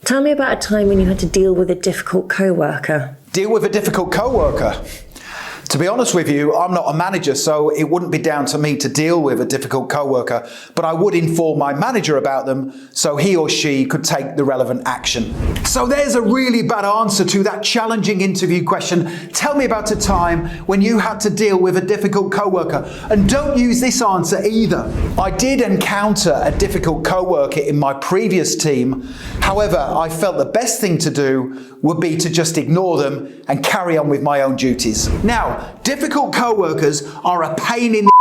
Tell me about a time when you had to deal with a difficult coworker. Deal with a difficult coworker. To be honest with you, I'm not a manager, so it wouldn't be down to me to deal with a difficult coworker, but I would inform my manager about them so he or she could take the relevant action. So there's a really bad answer to that challenging interview question. Tell me about a time when you had to deal with a difficult coworker. And don't use this answer either. I did encounter a difficult coworker in my previous team. However, I felt the best thing to do would be to just ignore them and carry on with my own duties. Now, difficult coworkers are a pain in the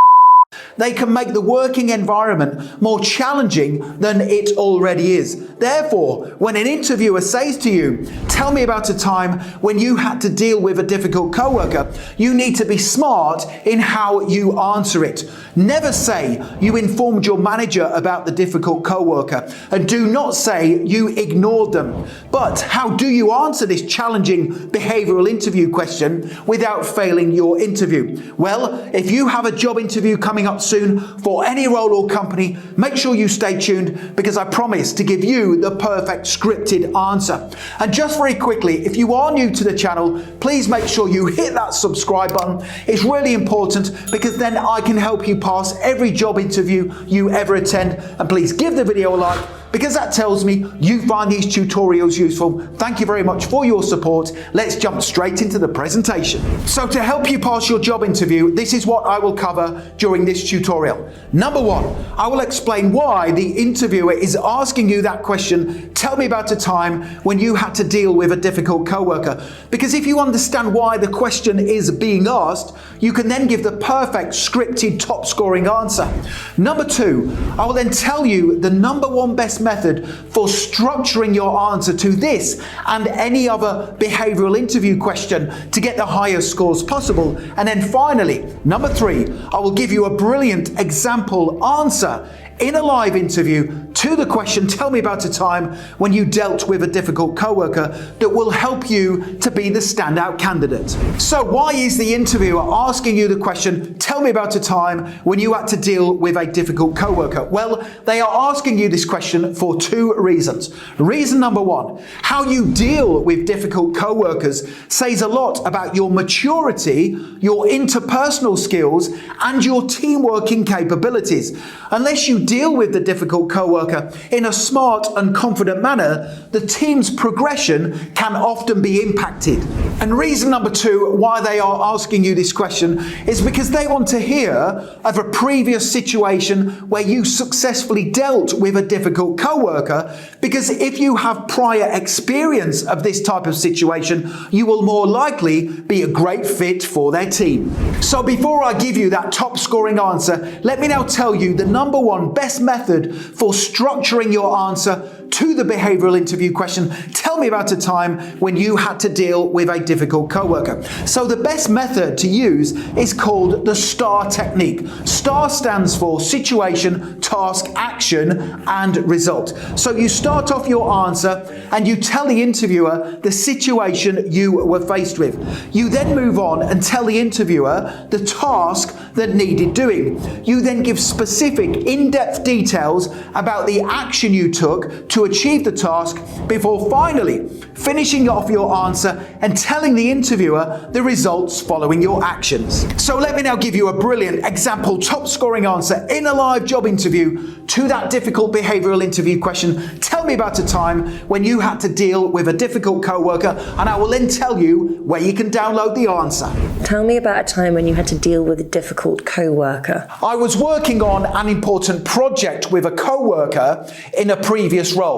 They can make the working environment more challenging than it already is. Therefore, when an interviewer says to you, tell me about a time when you had to deal with a difficult coworker, you need to be smart in how you answer it. Never say you informed your manager about the difficult coworker, and do not say you ignored them. But how do you answer this challenging behavioral interview question without failing your interview? Well, if you have a job interview coming up soon for any role or company, make sure you stay tuned, because I promise to give you the perfect scripted answer. And just very quickly, if you are new to the channel, please make sure you hit that subscribe button. It's really important, because then I can help you pass every job interview you ever attend. And please give the video a like, because that tells me you find these tutorials useful. Thank you very much for your support. Let's jump straight into the presentation. So to help you pass your job interview, this is what I will cover during this tutorial. Number one, I will explain why the interviewer is asking you that question, tell me about a time when you had to deal with a difficult coworker. Because if you understand why the question is being asked, you can then give the perfect scripted top scoring answer. Number two, I will then tell you the number one best method for structuring your answer to this and any other behavioral interview question to get the highest scores possible. And then finally, number three, I will give you a brilliant example answer in a live interview to the question, tell me about a time when you dealt with a difficult coworker, that will help you to be the standout candidate. So why is the interviewer asking you the question, tell me about a time when you had to deal with a difficult coworker? Well, they are asking you this question for two reasons. Reason number one, how you deal with difficult coworkers says a lot about your maturity, your interpersonal skills, and your team working capabilities. Unless you deal with the difficult coworker in a smart and confident manner, the team's progression can often be impacted. And reason number two why they are asking you this question is because they want to hear of a previous situation where you successfully dealt with a difficult coworker, because if you have prior experience of this type of situation, you will more likely be a great fit for their team. So before I give you that top scoring answer, let me now tell you the number one best method for structuring your answer to the behavioral interview question, tell me about a time when you had to deal with a difficult coworker. So the best method to use is called the STAR technique. STAR stands for situation, task, action, and result. So you start off your answer and you tell the interviewer the situation you were faced with. You then move on and tell the interviewer the task that needed doing. You then give specific, in-depth details about the action you took to achieve the task, before finally finishing off your answer and telling the interviewer the results following your actions. So let me now give you a brilliant example top scoring answer in a live job interview to that difficult behavioral interview question. Tell me about a time when you had to deal with a difficult coworker, and I will then tell you where you can download the answer. Tell me about a time when you had to deal with a difficult coworker. I was working on an important project with a coworker in a previous role.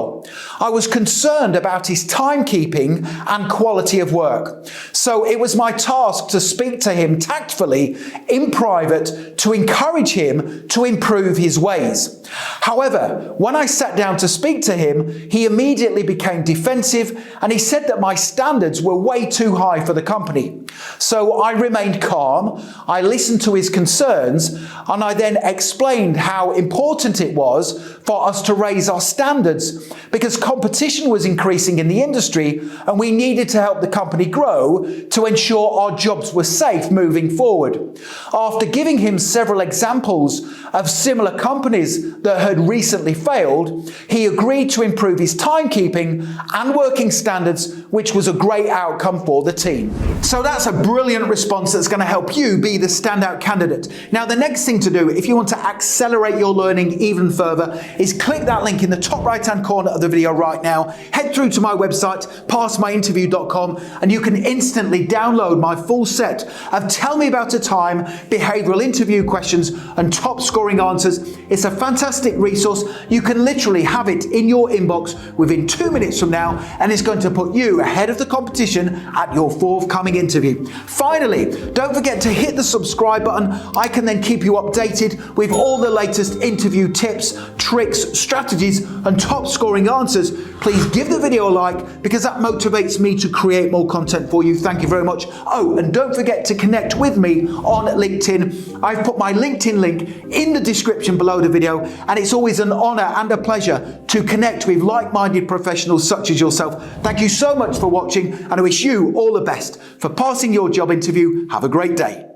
I was concerned about his timekeeping and quality of work. So it was my task to speak to him tactfully in private to encourage him to improve his ways. However, when I sat down to speak to him, he immediately became defensive and he said that my standards were way too high for the company. So I remained calm, I listened to his concerns, and I then explained how important it was for us to raise our standards, because competition was increasing in the industry, and we needed to help the company grow to ensure our jobs were safe moving forward. After giving him several examples of similar companies that had recently failed, he agreed to improve his timekeeping and working standards, which was a great outcome for the team. So that's a brilliant response that's going to help you be the standout candidate. Now, the next thing to do, if you want to accelerate your learning even further, is click that link in the top right-hand corner of the video right now. Head through to my website, passmyinterview.com, and you can instantly download my full set of Tell Me About a Time behavioral interview questions and top scoring answers. It's a fantastic resource. You can literally have it in your inbox within 2 minutes from now, and it's going to put you ahead of the competition at your forthcoming interview. Finally, don't forget to hit the subscribe button. I can then keep you updated with all the latest interview tips, tricks, strategies, and top scoring answers. Please give the video a like because that motivates me to create more content for you. Thank you very much. Oh, and don't forget to connect with me on LinkedIn. I've put my LinkedIn link in the description below the video, and it's always an honor and a pleasure to connect with like-minded professionals such as yourself. Thank you so much for watching, and I wish you all the best for passing your job interview. Have a great day.